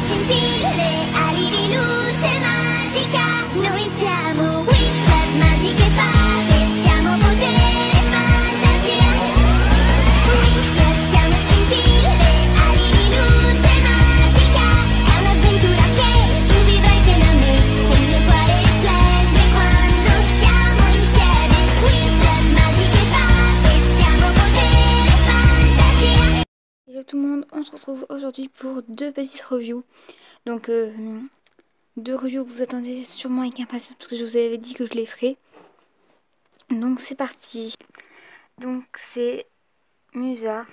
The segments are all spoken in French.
scintille, ali di luce magica. Noi siamo Wings, magiche fate, stiamo potere e fantasia. Wings, siamo scintille, ali di luce magica. È un'avventura che tu vivrai insieme a me. Il mio cuore risplende quando siamo insieme. Wings, magiche fate, stiamo potere e fantasia. Hello tout le monde, on se retrouve aujourd'hui pour deux petites reviews. Donc deux reviews que vous attendez sûrement avec impatience parce que je vous avais dit que je les ferais. Donc c'est parti. Donc c'est Musa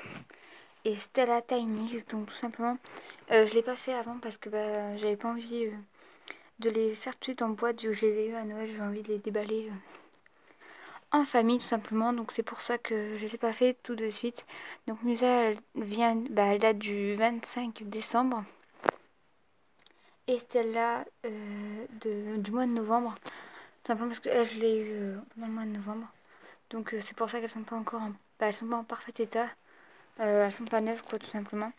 et Stella Tiny. Donc tout simplement, je l'ai pas fait avant parce que j'avais pas envie de les faire tout de suite en boîte vu que je les ai eu à Noël. J'avais envie de les déballer en famille tout simplement, donc c'est pour ça que je les ai pas fait tout de suite. Donc Musa elle date du 25 décembre et Stella du mois de novembre, tout simplement parce que elle, je l'ai eu pendant le mois de novembre, donc c'est pour ça qu'elles sont pas encore elles sont pas en parfait état, elles sont pas neuves quoi tout simplement,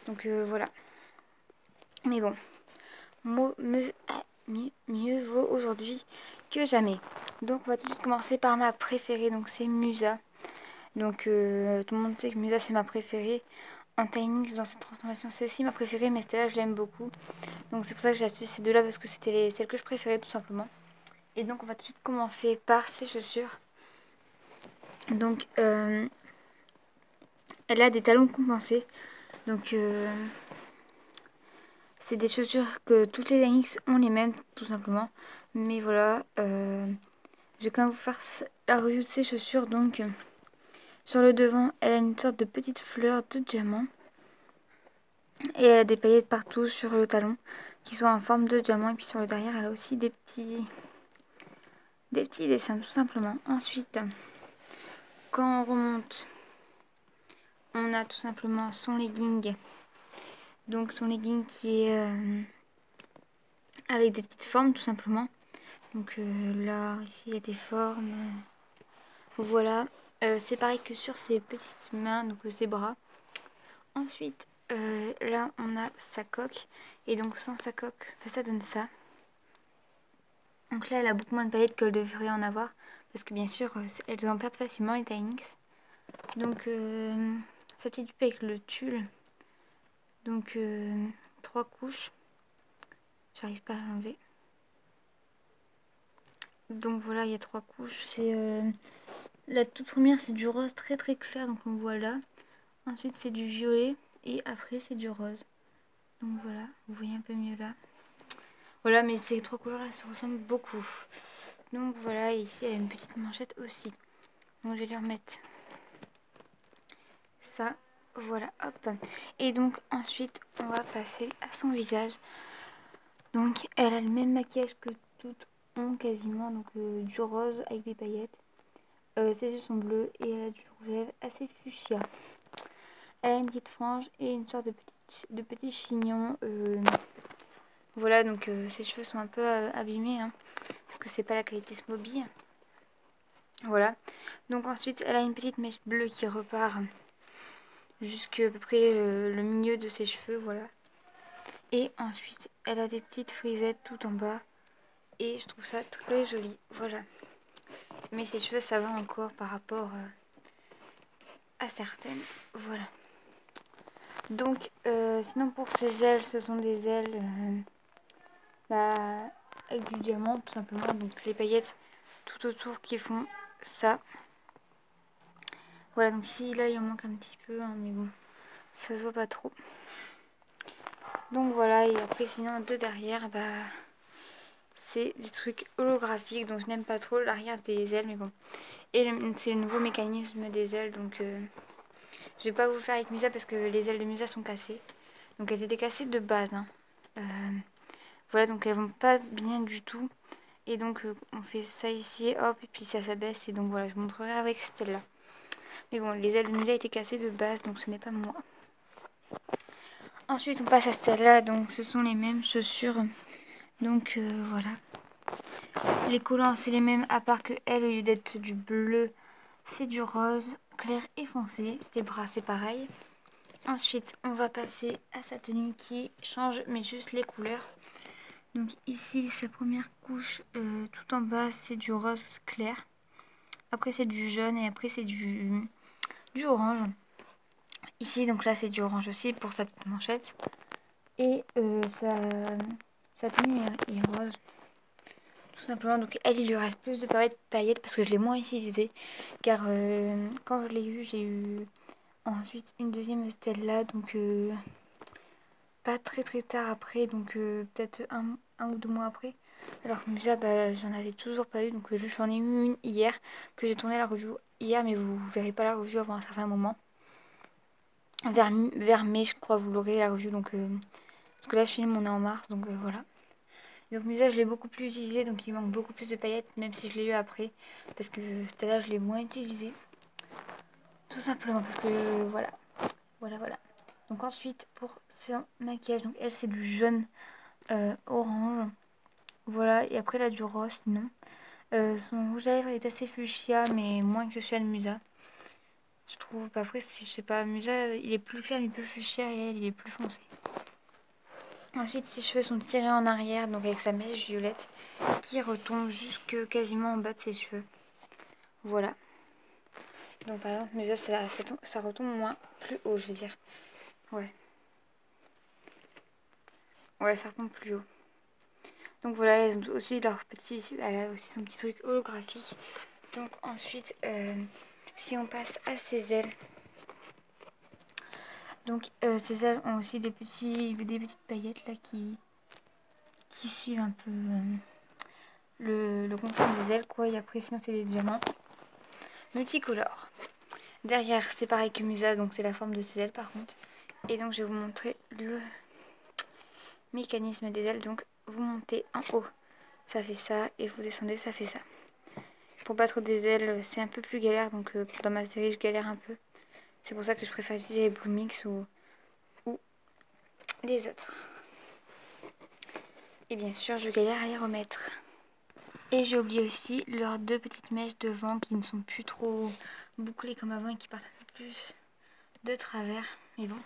donc voilà. Mais bon, mieux vaut aujourd'hui que jamais. Donc on va tout de suite commencer par ma préférée, donc c'est Musa. Donc tout le monde sait que Musa c'est ma préférée. En Tiny dans cette transformation c'est aussi ma préférée, mais Stella je l'aime beaucoup. Donc c'est pour ça que j'ai acheté ces deux là parce que c'était celles que je préférais tout simplement. Et donc on va tout de suite commencer par ses chaussures. Donc elle a des talons compensés. Donc c'est des chaussures que toutes les Tiny ont les mêmes tout simplement. Mais voilà, je vais quand même vous faire la review de ces chaussures. Donc sur le devant, elle a une sorte de petite fleur de diamant. Et elle a des paillettes partout sur le talon qui sont en forme de diamant. Et puis sur le derrière, elle a aussi des petits dessins tout simplement. Ensuite, quand on remonte, on a tout simplement son legging. Donc son legging qui est avec des petites formes tout simplement. Donc là, ici, il y a des formes. Voilà. C'est pareil que sur ses petites mains, donc ses bras. Ensuite, là, on a sa coque. Et donc, sans sa coque, ça donne ça. Donc là, elle a beaucoup moins de paillettes qu'elle devrait en avoir. Parce que bien sûr, elles en perdent facilement, les Tiny. Donc, sa petite jupe avec le tulle. Donc, 3 couches. J'arrive pas à l'enlever. Donc voilà, il y a 3 couches. C'est la toute première, c'est du rose très très clair. Donc on voit là. Ensuite, c'est du violet. Et après, c'est du rose. Donc voilà, vous voyez un peu mieux là. Voilà, mais ces 3 couleurs-là se ressemblent beaucoup. Donc voilà, et ici, elle a une petite manchette aussi. Donc je vais lui remettre ça. Voilà, hop. Et donc ensuite, on va passer à son visage. Donc elle a le même maquillage que toutes ont quasiment. Donc du rose avec des paillettes. Ses yeux sont bleus et elle a du rouge à lèvres assez fuchsia. Elle a une petite frange et une sorte de petit chignon. Voilà, donc ses cheveux sont un peu abîmés, hein, parce que c'est pas la qualité Smobie. Voilà. Donc ensuite, elle a une petite mèche bleue qui repart jusqu'à peu près le milieu de ses cheveux, voilà. Et ensuite, elle a des petites frisettes tout en bas. Et je trouve ça très joli, voilà. Mais ses cheveux, ça va encore par rapport à certaines, voilà. Donc, sinon pour ses ailes, ce sont des ailes avec du diamant tout simplement. Donc les paillettes tout autour qui font ça. Voilà, donc ici, là, il en manque un petit peu, hein, mais bon, ça se voit pas trop. Donc voilà, et après sinon de derrière, c'est des trucs holographiques, donc je n'aime pas trop l'arrière des ailes, mais bon. Et c'est le nouveau mécanisme des ailes, donc je vais pas vous faire avec Musa parce que les ailes de Musa sont cassées. Donc elles étaient cassées de base, hein. Voilà, donc elles vont pas bien du tout. Et donc on fait ça ici, hop, et puis ça s'abaisse. Et donc voilà, je montrerai avec Stella. Mais bon, les ailes de Musa étaient cassées de base, donc ce n'est pas moi. Ensuite on passe à Stella, donc ce sont les mêmes chaussures. Donc voilà. Les collants c'est les mêmes, à part que elle, au lieu d'être du bleu, c'est du rose clair et foncé. Les bras c'est pareil. ensuite on va passer à sa tenue qui change mais juste les couleurs. Donc ici sa première couche tout en bas c'est du rose clair. Après c'est du jaune et après c'est du orange. Ici donc là c'est du orange aussi pour sa petite manchette. Et sa tenue est rose. Tout simplement, donc elle il lui reste plus de paillettes parce que je l'ai moins utilisée. Car quand je l'ai eu, j'ai eu ensuite une deuxième Stella. Donc pas très tard après, donc peut-être un ou 2 mois après. Alors que Musa, bah, j'en avais toujours pas eu. Donc j'en ai eu une hier, que j'ai tourné la review hier. Mais vous verrez pas la review avant un certain moment. Vers mai je crois vous l'aurez la review. Donc parce que là je filme on est en mars. Donc voilà. Donc Musa je l'ai beaucoup plus utilisé, donc il manque beaucoup plus de paillettes, même si je l'ai eu après, parce que celle-là je l'ai moins utilisé. Tout simplement parce que voilà. Donc ensuite pour son maquillage, donc elle c'est du jaune orange. Voilà, et après elle a du rose sinon. Son rouge à lèvres est assez fuchsia, mais moins que celui de Musa. Je trouve, après je sais pas, Musa il est plus clair, il est plus fuchsia et elle il est plus foncé. Ensuite, ses cheveux sont tirés en arrière, donc avec sa mèche violette qui retombe jusque quasiment en bas de ses cheveux. Voilà. Donc par exemple, mais ça retombe moins plus haut, je veux dire. Ouais. Ouais, ça retombe plus haut. Donc voilà, elles ont aussi leur petit, elle a aussi son petit truc holographique. Donc ensuite, si on passe à ses ailes. Donc ces ailes ont aussi des petites paillettes là qui suivent un peu le contour des ailes quoi. Et après sinon c'est des diamants multicolores. Derrière c'est pareil que Musa, donc c'est la forme de ses ailes par contre. Et donc je vais vous montrer le mécanisme des ailes. Donc vous montez en haut, ça fait ça, et vous descendez, ça fait ça. Pour battre des ailes c'est un peu plus galère, donc dans ma série je galère un peu. C'est pour ça que je préfère utiliser les Blue Mix ou les autres. Et bien sûr, je galère à les remettre. Et j'ai oublié aussi leurs 2 petites mèches devant qui ne sont plus trop bouclées comme avant et qui partent un peu plus de travers. Mais bon,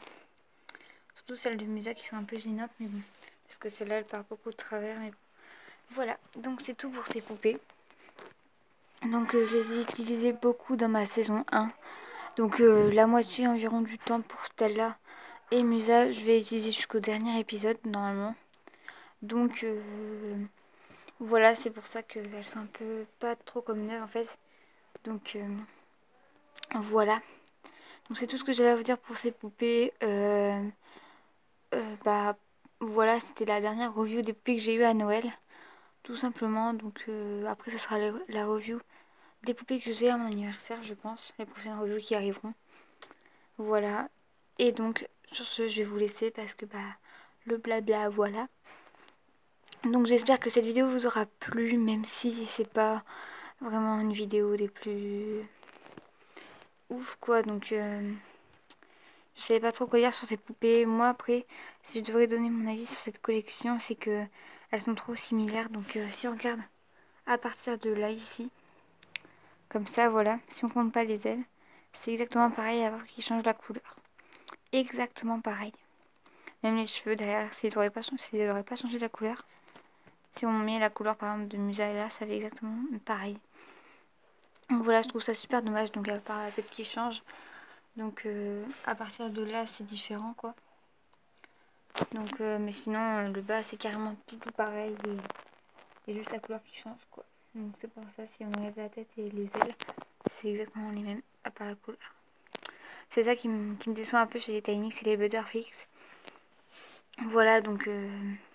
surtout celles de Musa qui sont un peu gênantes, mais bon, parce que celle-là elle part beaucoup de travers. Mais bon, voilà. Donc c'est tout pour ces poupées. Donc je les ai utilisées beaucoup dans ma saison 1. Donc la moitié environ du temps pour celle-là. Et Musa, je vais utiliser jusqu'au dernier épisode normalement. Donc voilà, c'est pour ça qu'elles sont un peu pas trop comme neuves en fait. Donc voilà. Donc c'est tout ce que j'avais à vous dire pour ces poupées. Bah voilà, c'était la dernière review des poupées que j'ai eu à Noël. Tout simplement. Donc après ça sera la review des poupées que j'ai à mon anniversaire je pense. Les prochaines reviews qui arriveront. Voilà. Et donc sur ce je vais vous laisser parce que bah le blabla voilà. Donc j'espère que cette vidéo vous aura plu, même si c'est pas vraiment une vidéo des plus ouf quoi. Donc je savais pas trop quoi dire sur ces poupées. Moi après, si je devrais donner mon avis sur cette collection, c'est que elles sont trop similaires. Donc si on regarde à partir de là ici, comme ça voilà, si on compte pas les ailes, c'est exactement pareil à part qu'ils changent la couleur. Exactement pareil. Même les cheveux derrière, s'ils n'auraient pas changé la couleur. Si on met la couleur par exemple de Musa là, ça fait exactement pareil. Donc voilà, je trouve ça super dommage. Donc à part la tête qui change. Donc à partir de là, c'est différent quoi. Donc mais sinon le bas c'est carrément tout pareil. Et juste la couleur qui change quoi. Donc c'est pour ça, si on enlève la tête et les ailes, c'est exactement les mêmes à part la couleur. C'est ça qui me déçoit un peu chez les Tinix et les Butterflix. Voilà, donc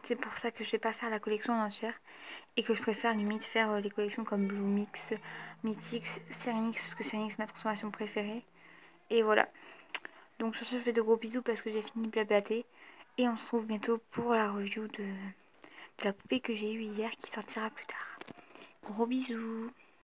c'est pour ça que je vais pas faire la collection en entière et que je préfère limite faire les collections comme Blue Mix, Mythix, Serenix, parce que Serenix c'est ma transformation préférée. Et voilà. Donc sur ce, je fais de gros bisous parce que j'ai fini de blablater. Et on se retrouve bientôt pour la review de la poupée que j'ai eue hier qui sortira plus tard. Gros bisous.